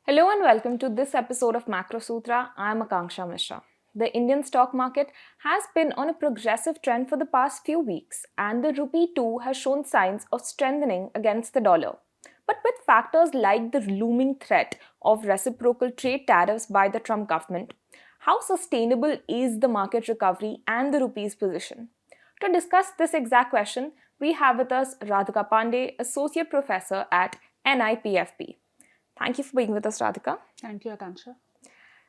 Hello and welcome to this episode of Macro Sutra. I'm Akanksha Mishra. The Indian stock market has been on a progressive trend for the past few weeks, and the rupee too has shown signs of strengthening against the dollar. But with factors like the looming threat of reciprocal trade tariffs by the Trump government, how sustainable is the market recovery and the rupee's position? To discuss this exact question, we have with us Radhika Pandey, Associate Professor at NIPFP. Thank you for being with us, Radhika. Thank you, Akanksha.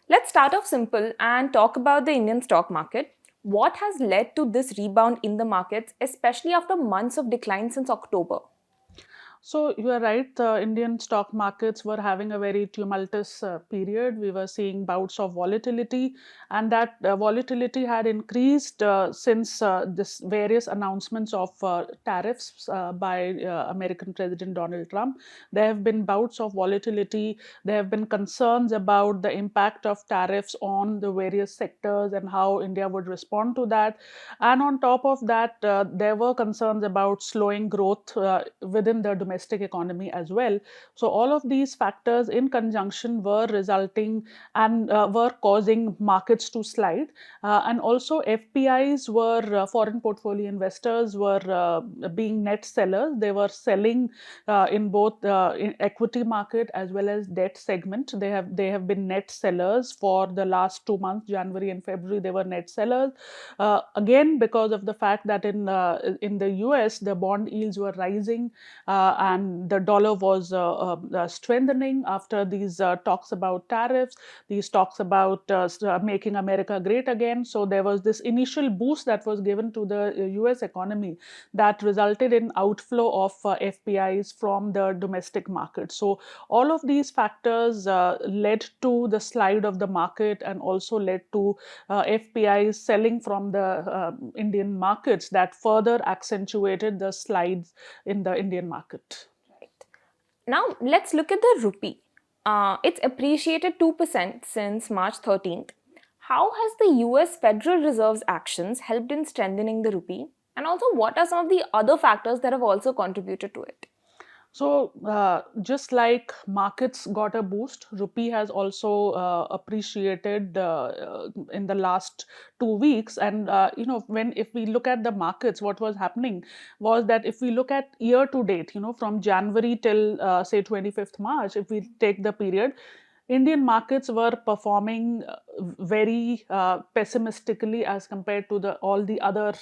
Let's start off simple and talk about the Indian stock market. What has led to this rebound in the markets, especially after months of decline since October? So you are right. The Indian stock markets were having a very tumultuous period. We were seeing bouts of volatility, and that volatility had increased since this various announcements of tariffs by American President Donald Trump. There have been bouts of volatility. There have been concerns about the impact of tariffs on the various sectors and how India would respond to that. And on top of that, there were concerns about slowing growth within the domestic economy as well. So all of these factors in conjunction were resulting and were causing markets to slide. And also FPIs were foreign portfolio investors were being net sellers. They were selling in both in equity market as well as debt segment. They have been net sellers for the last 2 months, January and February. They were net sellers. Again, because of the fact that in the US the bond yields were rising and the dollar was strengthening after these talks about tariffs, these talks about making America great again. So there was this initial boost that was given to the US economy that resulted in outflow of FPIs from the domestic market. So all of these factors led to the slide of the market and also led to FPIs selling from the Indian markets that further accentuated the slides in the Indian market. Right. Now, let's look at the rupee. It's appreciated 2% since March 13th. How has the US Federal Reserve's actions helped in strengthening the rupee? And also, what are some of the other factors that have also contributed to it? So, just like markets got a boost, rupee has also appreciated in the last 2 weeks. And when if we look at the markets, what was happening was that if we look at year to date, from January till say 25th March, if we take the period, Indian markets were performing very pessimistically as compared to the all the other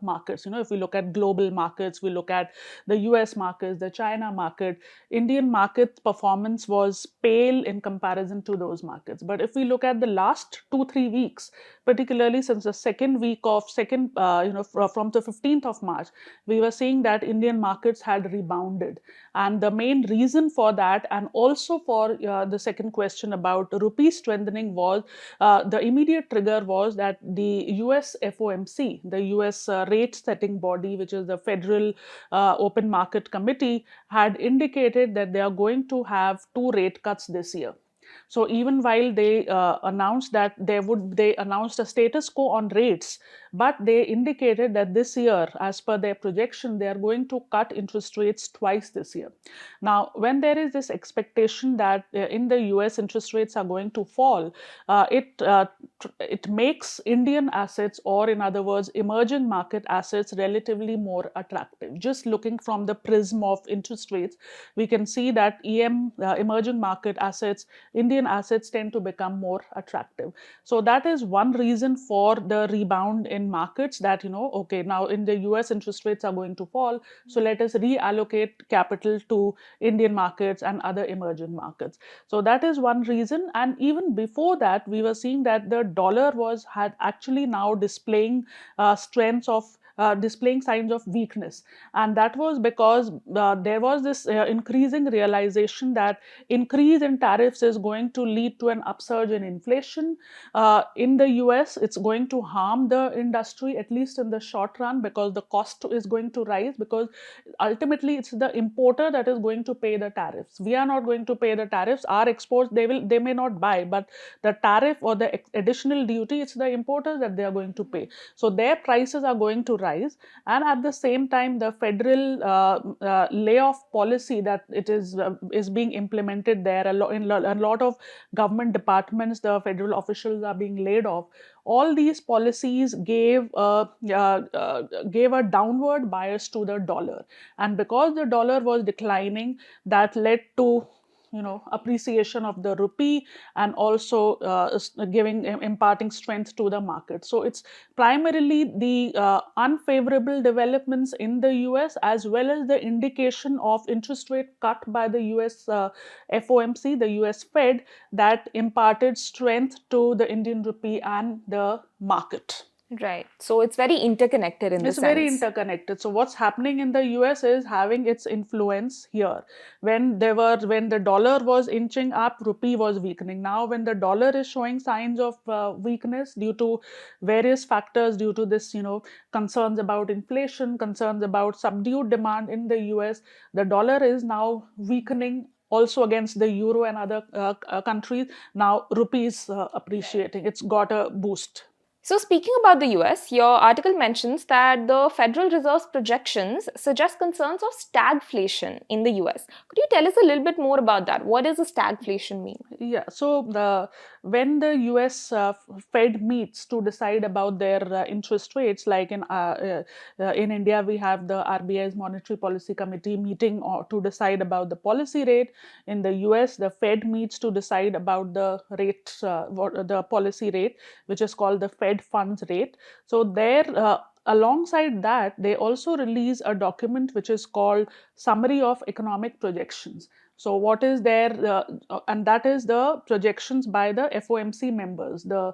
markets. If we look at global markets, we look at the US markets, the China market, Indian market performance was pale in comparison to those markets. But if we look at the last 2-3 weeks, particularly since the second week of second, from the 15th of March, we were seeing that Indian markets had rebounded. And the main reason for that, and also for the second question about rupee strengthening, was the immediate trigger was that the US FOMC, the US rate setting body, which is the Federal Open Market Committee, had indicated that they are going to have 2 rate cuts this year. So even while they announced that they announced a status quo on rates, but they indicated that this year, as per their projection, they are going to cut interest rates twice this year. Now, when there is this expectation that in the US interest rates are going to fall, it makes Indian assets, or in other words, emerging market assets, relatively more attractive. Just looking from the prism of interest rates, we can see that emerging market assets, Indian assets tend to become more attractive. So that is one reason for the rebound in markets, that, okay, now in the US interest rates are going to fall, so let us reallocate capital to Indian markets and other emerging markets. So that is one reason. And even before that, we were seeing that the dollar had actually now displaying signs of weakness. And that was because there was this increasing realization that increase in tariffs is going to lead to an upsurge in inflation. In the US, it's going to harm the industry, at least in the short run, because the cost is going to rise, because ultimately it's the importer that is going to pay the tariffs. We are not going to pay the tariffs. Our exports, they may not buy, but the tariff or the additional duty, it's the importers that they are going to pay. So their prices are going to rise, and at the same time the federal layoff policy that it is being implemented there. A lot of government departments, the federal officials are being laid off. All these policies gave a downward bias to the dollar, and because the dollar was declining, that led to appreciation of the rupee, and also imparting strength to the market. So it's primarily the unfavorable developments in the US, as well as the indication of interest rate cut by the US FOMC, the US Fed, that imparted strength to the Indian rupee and the market. Right. So it's very interconnected in It's the very sense. interconnected. So what's happening in the US is having its influence here. When the dollar was inching up, rupee was weakening. Now when the dollar is showing signs of weakness due to various factors, due to this concerns about inflation, concerns about subdued demand in the US, the dollar is now weakening also against the euro and other countries. Now rupee is appreciating. It's got a boost. So, speaking about the US, your article mentions that the Federal Reserve's projections suggest concerns of stagflation in the US. Could you tell us a little bit more about that? What does a stagflation mean? Yeah, so when the US Fed meets to decide about their interest rates, like in India, we have the RBI's Monetary Policy Committee meeting to decide about the policy rate. In the US, the Fed meets to decide about the rate, the policy rate, which is called the Fed funds rate. So there. Alongside that, they also release a document which is called Summary of Economic Projections. So what is there, and that is the projections by the FOMC members, the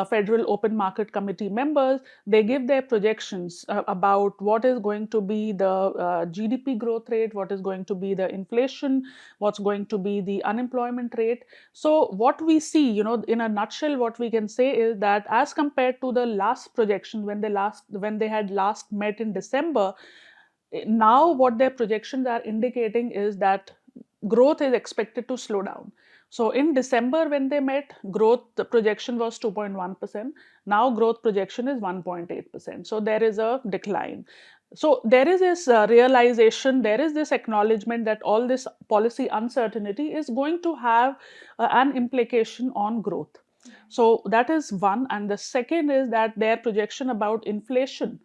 Federal Open Market Committee members. They give their projections about what is going to be the GDP growth rate, what is going to be the inflation, what's going to be the unemployment rate. So what we see, in a nutshell, what we can say is that as compared to the last projection, when they had last met in December, now what their projections are indicating is that growth is expected to slow down. So in December, when they met, growth the projection was 2.1%. Now growth projection is 1.8%. So there is a decline. So there is this realization, there is this acknowledgement that all this policy uncertainty is going to have an implication on growth. So that is one. And the second is that their projection about inflation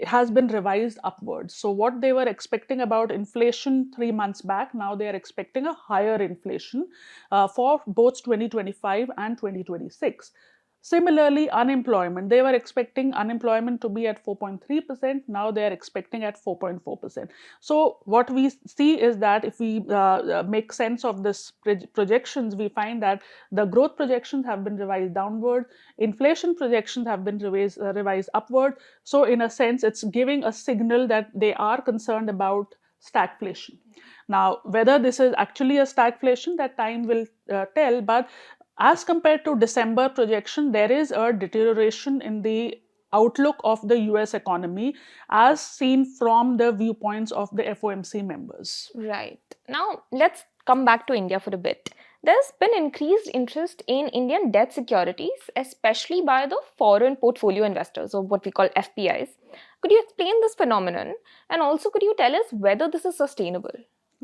has been revised upwards. So what they were expecting about inflation 3 months back, now they are expecting a higher inflation for both 2025 and 2026. Similarly, unemployment, they were expecting unemployment to be at 4.3%. Now they are expecting at 4.4%. So what we see is that if we make sense of this projections, we find that the growth projections have been revised downward, inflation projections have been revised upward. So in a sense, it's giving a signal that they are concerned about stagflation. Now, whether this is actually a stagflation, that time will tell, but as compared to December projection, there is a deterioration in the outlook of the US economy as seen from the viewpoints of the FOMC members. Right. Now, let's come back to India for a bit. There's been increased interest in Indian debt securities, especially by the foreign portfolio investors, or what we call FPIs. Could you explain this phenomenon? And also, could you tell us whether this is sustainable?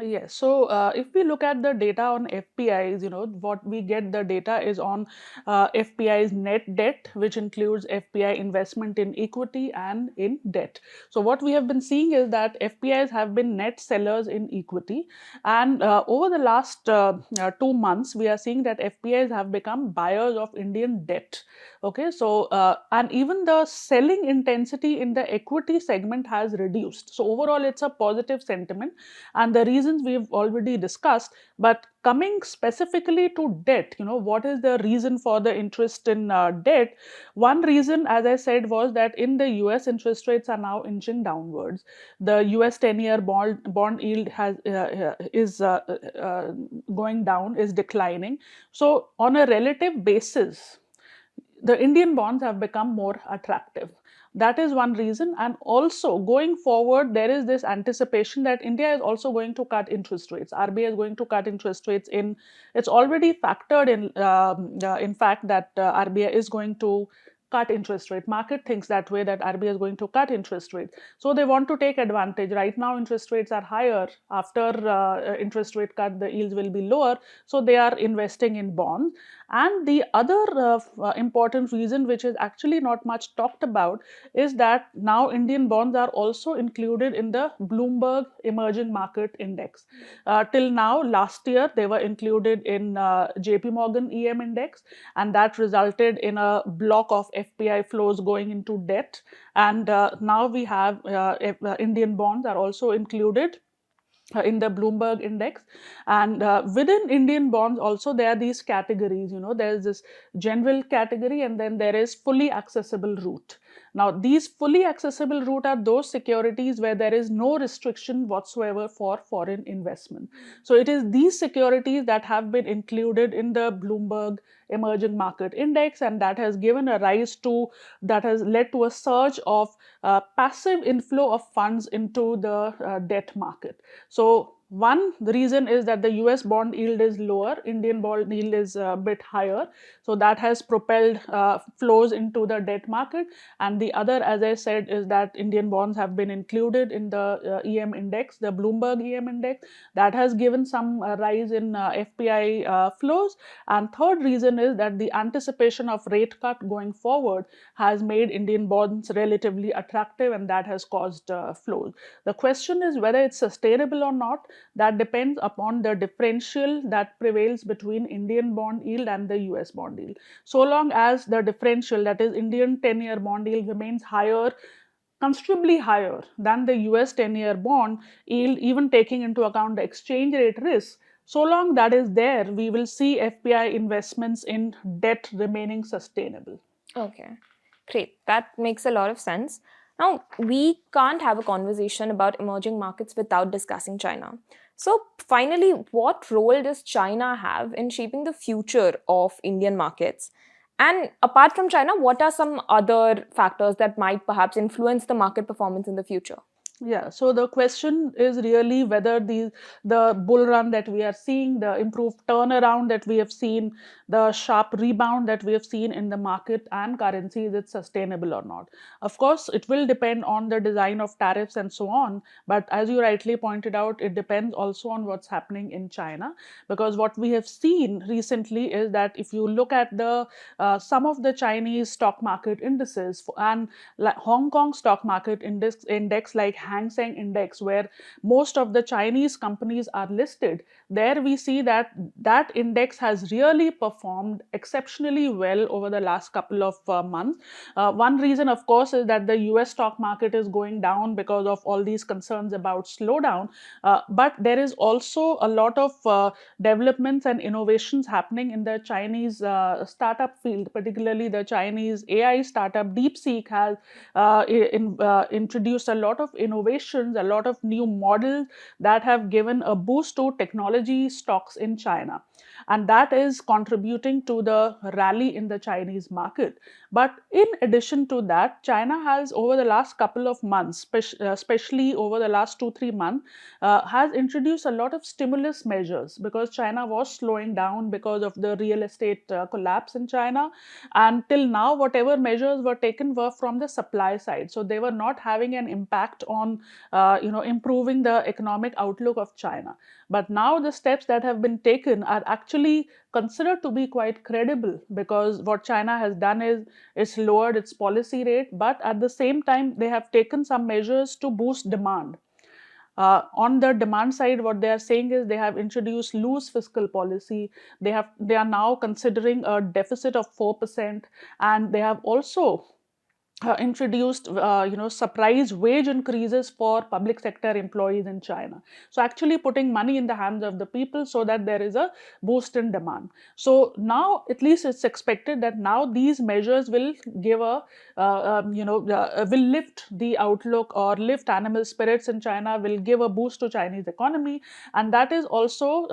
Yes. So if we look at the data on FPIs, what we get the data is on FPI's net debt, which includes FPI investment in equity and in debt. So what we have been seeing is that FPIs have been net sellers in equity, and over the last 2 months, we are seeing that FPIs have become buyers of Indian debt. Okay. So and even the selling intensity in the equity segment has reduced. So overall, it's a positive sentiment, and the reasons we've already discussed. But coming specifically to debt, what is the reason for the interest in debt? One reason, as I said, was that in the US, interest rates are now inching downwards. The US 10-year bond yield is going down, is declining. So on a relative basis, the Indian bonds have become more attractive. That is one reason. And also going forward, there is this anticipation that India is also going to cut interest rates. RBI is going to cut interest rates it's already factored in fact, that RBI is going to cut interest rate. Market thinks that way, that RBI is going to cut interest rate. So they want to take advantage. Right now, interest rates are higher. After interest rate cut, the yields will be lower. So they are investing in bonds. And the other important reason, which is actually not much talked about, is that now Indian bonds are also included in the Bloomberg Emerging Market Index. Till now, last year, they were included in JP Morgan EM Index, and that resulted in a block of FPI flows going into debt. And now we have Indian bonds are also included in the Bloomberg index. And within Indian bonds also, there are these categories. There's this general category, and then there is fully accessible route. Now, these fully accessible route are those securities where there is no restriction whatsoever for foreign investment. So it is these securities that have been included in the Bloomberg Emerging Market Index, and that has given a rise to, that has led to a surge of passive inflow of funds into the debt market. So one, the reason is that the US bond yield is lower, Indian bond yield is a bit higher. So that has propelled flows into the debt market. And the other, as I said, is that Indian bonds have been included in the EM index, the Bloomberg EM index. That has given some rise in FPI flows. And third reason is that the anticipation of rate cut going forward has made Indian bonds relatively attractive, and that has caused flows. The question is whether it's sustainable or not. That depends upon the differential that prevails between Indian bond yield and the US bond yield. So long as the differential, that is Indian 10-year bond yield, remains higher, considerably higher than the US 10-year bond yield, even taking into account the exchange rate risk, so long that is there, we will see FPI investments in debt remaining sustainable. Okay, great. That makes a lot of sense. Now, we can't have a conversation about emerging markets without discussing China. So, finally, what role does China have in shaping the future of Indian markets? And apart from China, what are some other factors that might perhaps influence the market performance in the future? Yeah, so the question is really whether the bull run that we are seeing, the improved turnaround that we have seen, the sharp rebound that we have seen in the market and currency, is it sustainable or not? Of course, it will depend on the design of tariffs and so on. But as you rightly pointed out, it depends also on what's happening in China. Because what we have seen recently is that if you look at the some of the Chinese stock market indices and like Hong Kong stock market index like Hang Seng Index, where most of the Chinese companies are listed, there we see that that index has really performed exceptionally well over the last couple of months. One reason, of course, is that the US stock market is going down because of all these concerns about slowdown. But there is also a lot of developments and innovations happening in the Chinese startup field, particularly the Chinese AI startup DeepSeek has introduced a lot of innovations, a lot of new models that have given a boost to technology stocks in China. And that is contributing to the rally in the Chinese market. But in addition to that, China has, over the last couple of months, especially over the last 2-3 months, has introduced a lot of stimulus measures, because China was slowing down because of the real estate collapse in China. And till now, whatever measures were taken were from the supply side. So they were not having an impact on improving the economic outlook of China. But now the steps that have been taken are actually considered to be quite credible, because what China has done is it's lowered its policy rate, but at the same time they have taken some measures to boost demand. On the demand side, what they are saying is they have introduced loose fiscal policy. They are now considering a deficit of 4%, and they have also introduced surprise wage increases for public sector employees in China. So actually putting money in the hands of the people so that there is a boost in demand. So now at least it's expected that now these measures will give will lift the outlook or lift animal spirits in China, will give a boost to Chinese economy, and that is also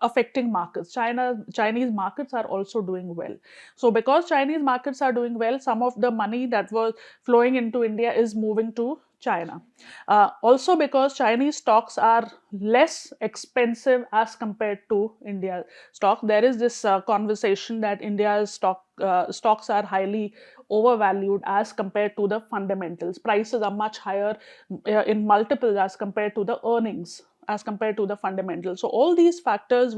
affecting markets. Chinese markets are also doing well. So because Chinese markets are doing well, some of the money that was flowing into India is moving to China. Also because Chinese stocks are less expensive as compared to India stock. There is this conversation that India's stocks are highly overvalued as compared to the fundamentals. Prices are much higher in multiples as compared to the earnings, as compared to the fundamentals. So all these factors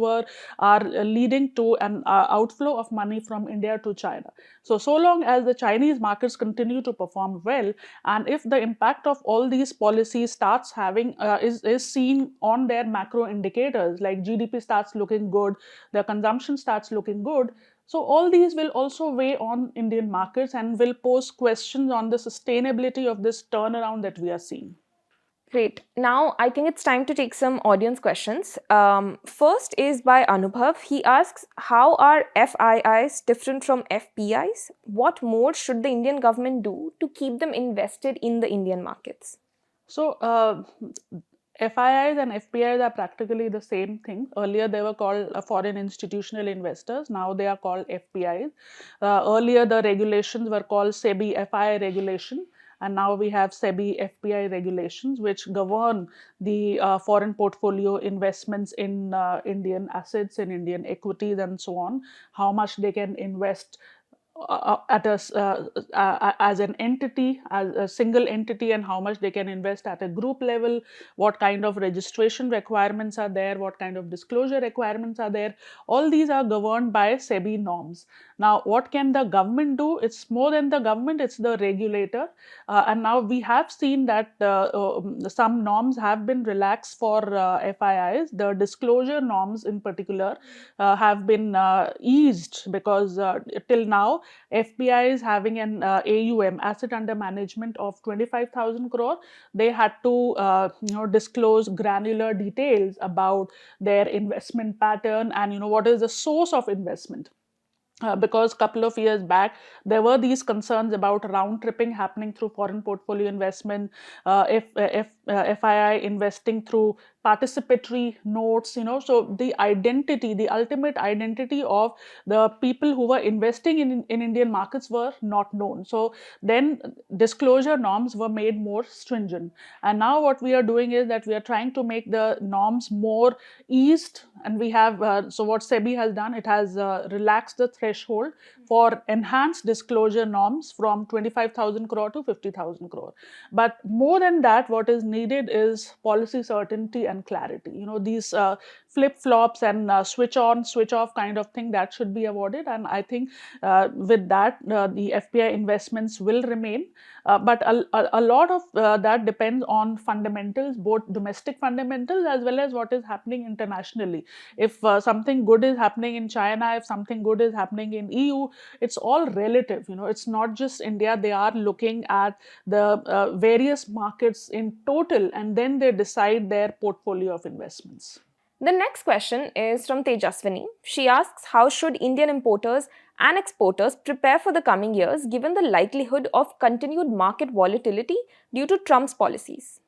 are leading to an outflow of money from India to China. So long as the Chinese markets continue to perform well, and if the impact of all these policies starts having is seen on their macro indicators, like GDP starts looking good, their consumption starts looking good, so all these will also weigh on Indian markets and will pose questions on the sustainability of this turnaround that we are seeing. Great. Now, I think it's time to take some audience questions. First is by Anubhav. He asks, how are FIIs different from FPIs? What more should the Indian government do to keep them invested in the Indian markets? So, FIIs and FPIs are practically the same thing. Earlier, they were called foreign institutional investors. Now they are called FPIs. Earlier, the regulations were called SEBI FII regulation. And now we have SEBI FPI regulations, which govern the foreign portfolio investments in Indian assets, in Indian equities, and so on. How much they can invest as an entity, as a single entity, and how much they can invest at a group level, what kind of registration requirements are there, what kind of disclosure requirements are there. All these are governed by SEBI norms. Now, what can the government do? It's more than the government, it's the regulator. And now we have seen that some norms have been relaxed for FIIs. The disclosure norms in particular have been eased, because till now FPI is having an AUM, asset under management, of 25,000 crore. They had to disclose granular details about their investment pattern, and what is the source of investment. Because a couple of years back, there were these concerns about round tripping happening through foreign portfolio investment, if FII investing through participatory notes. So the ultimate identity of the people who were investing in Indian markets were not known. So then disclosure norms were made more stringent. And now what we are doing is that we are trying to make the norms more eased, and we have so what SEBI has done, it has relaxed the threshold for enhanced disclosure norms from 25,000 crore to 50,000 crore. But more than that, what is needed is policy certainty and clarity. These flip flops and switch on switch off kind of thing, that should be avoided. And I think with that, the FPI investments will remain. But a lot of that depends on fundamentals, both domestic fundamentals as well as what is happening internationally. If something good is happening in China, if something good is happening in EU, it's all relative. It's not just India. They are looking at the various markets in total, and then they decide their portfolio of investments. The next question is from Tejaswini. She asks, how should Indian importers and exporters prepare for the coming years given the likelihood of continued market volatility due to Trump's policies?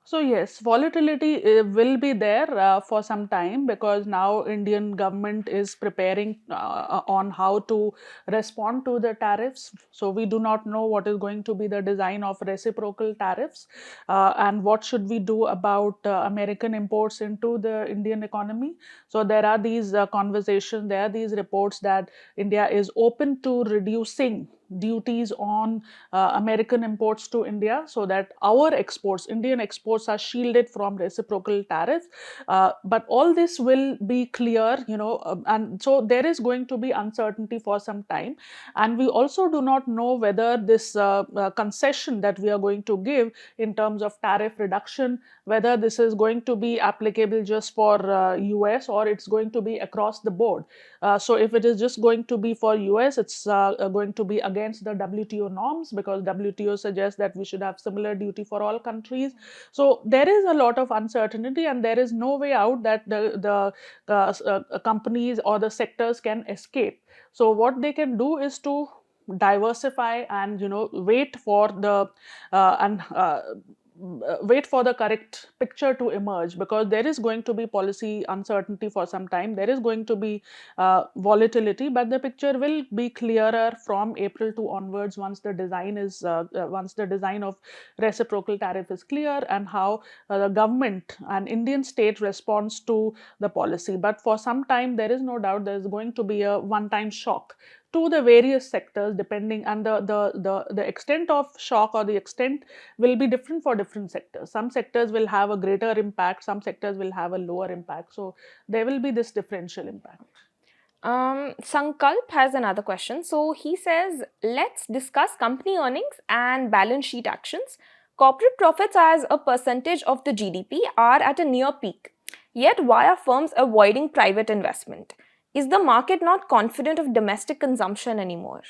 So yes, volatility will be there for some time, because now Indian government is preparing on how to respond to the tariffs. So we do not know what is going to be the design of reciprocal tariffs, and what should we do about American imports into the Indian economy. So there are these conversations, there are these reports that India is open to reducing duties on American imports to India, so that our exports, Indian exports, are shielded from reciprocal tariffs. But all this will be clear, and so there is going to be uncertainty for some time. And we also do not know whether this concession that we are going to give in terms of tariff reduction, whether this is going to be applicable just for US, or it's going to be across the board. So if it is just going to be for US, it's going to be against the WTO norms, because WTO suggests that we should have similar duty for all countries. So there is a lot of uncertainty, and there is no way out that the companies or the sectors can escape. So what they can do is to diversify and wait for the and wait for the correct picture to emerge, because there is going to be policy uncertainty for some time. There is going to be volatility, but the picture will be clearer from April to onwards once the design of reciprocal tariff is clear, and how the government and Indian state responds to the policy. But for some time, there is no doubt there is going to be a one-time shock to the various sectors, depending, and the extent of shock or the extent will be different for different sectors. Some sectors will have a greater impact, some sectors will have a lower impact. So there will be this differential impact. Sankalp has another question. So he says, let's discuss company earnings and balance sheet actions. Corporate profits as a percentage of the GDP are at a near peak. Yet, why are firms avoiding private investment? Is the market not confident of domestic consumption anymore?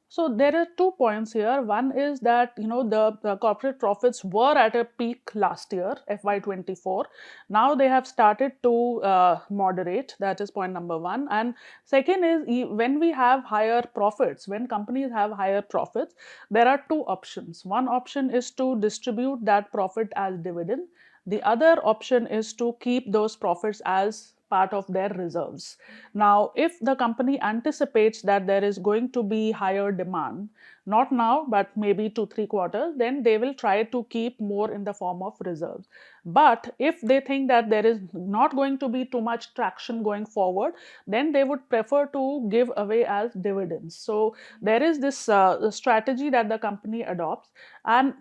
So there are 2 points here. One is that the corporate profits were at a peak last year, FY24. Now they have started to moderate. That is point number one. And second is, when we have higher profits, when companies have higher profits, there are two options. One option is to distribute that profit as dividend. The other option is to keep those profits as part of their reserves. Now, if the company anticipates that there is going to be higher demand, not now, but maybe 2-3 quarters, then they will try to keep more in the form of reserves. But if they think that there is not going to be too much traction going forward, then they would prefer to give away as dividends. So there is this strategy that the company adopts. And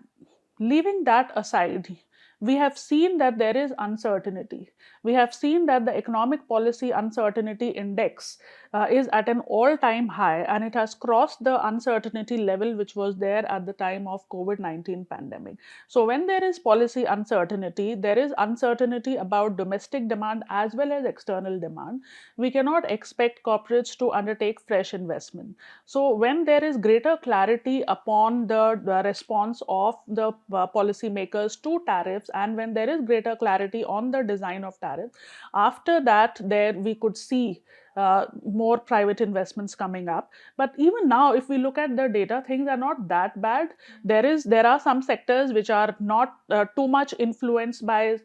leaving that aside, we have seen that there is uncertainty. We have seen that the economic policy uncertainty index is at an all-time high, and it has crossed the uncertainty level which was there at the time of COVID-19 pandemic. So when there is policy uncertainty, there is uncertainty about domestic demand as well as external demand. We cannot expect corporates to undertake fresh investment. So when there is greater clarity upon the response of the policymakers to tariffs, and when there is greater clarity on the design of tariffs, after that, there we could see more private investments coming up. But even now, if we look at the data, things are not that bad. There are some sectors which are not too much influenced by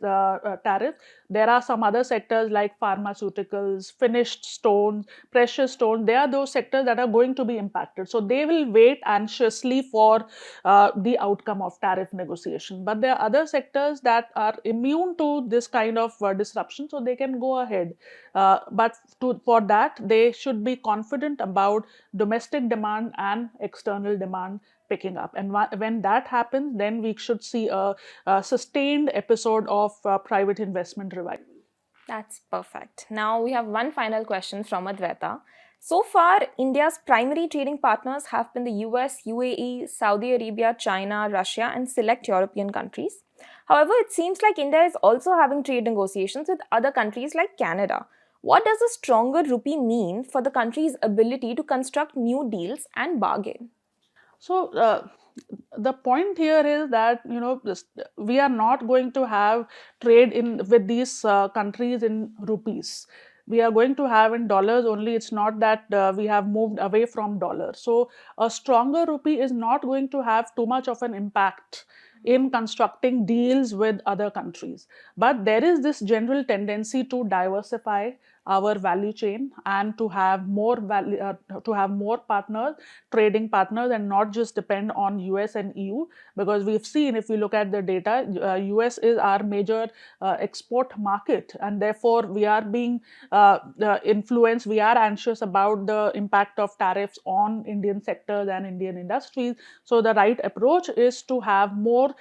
tariffs. There are some other sectors like pharmaceuticals, finished stones, precious stones. They are those sectors that are going to be impacted. So they will wait anxiously for the outcome of tariff negotiation. But there are other sectors that are immune to this kind of disruption, so they can go ahead. For that, they should be confident about domestic demand and external demand picking up. And when that happens, then we should see a sustained episode of private investment revival. That's perfect. Now we have one final question from Advaita. So far, India's primary trading partners have been the US, UAE, Saudi Arabia, China, Russia, and select European countries. However, it seems like India is also having trade negotiations with other countries like Canada. What does a stronger rupee mean for the country's ability to construct new deals and bargain? So the point here is that we are not going to have trade in with these countries in rupees. We are going to have in dollars only. It's not that we have moved away from dollars. So a stronger rupee is not going to have too much of an impact in constructing deals with other countries. But there is this general tendency to diversify our value chain and to have more partners, trading partners, and not just depend on US and EU, because we've seen, if we look at the data, US is our major export market, and therefore we are being influenced. We are anxious about the impact of tariffs on Indian sectors and Indian industries. So the right approach is to have more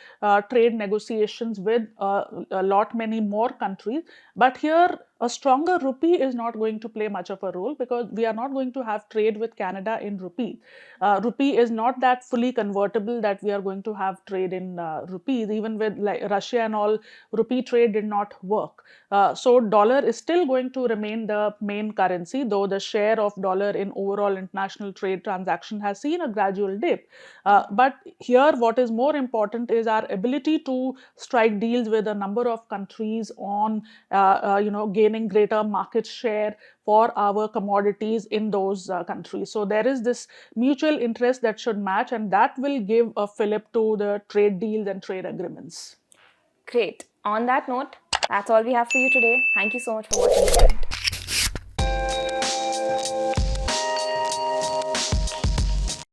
trade negotiations with a lot many more countries. But here, a stronger rupee is not going to play much of a role, because we are not going to have trade with Canada in rupee. Rupee is not that fully convertible that we are going to have trade in rupees. Even with like Russia and all, rupee trade did not work. So dollar is still going to remain the main currency, though the share of dollar in overall international trade transaction has seen a gradual dip. But here, what is more important is our ability to strike deals with a number of countries on gaining greater market share for our commodities in those countries. So there is this mutual interest that should match, and that will give a fillip to the trade deals and trade agreements. Great. On that note, that's all we have for you today. Thank you so much for watching ThePrint.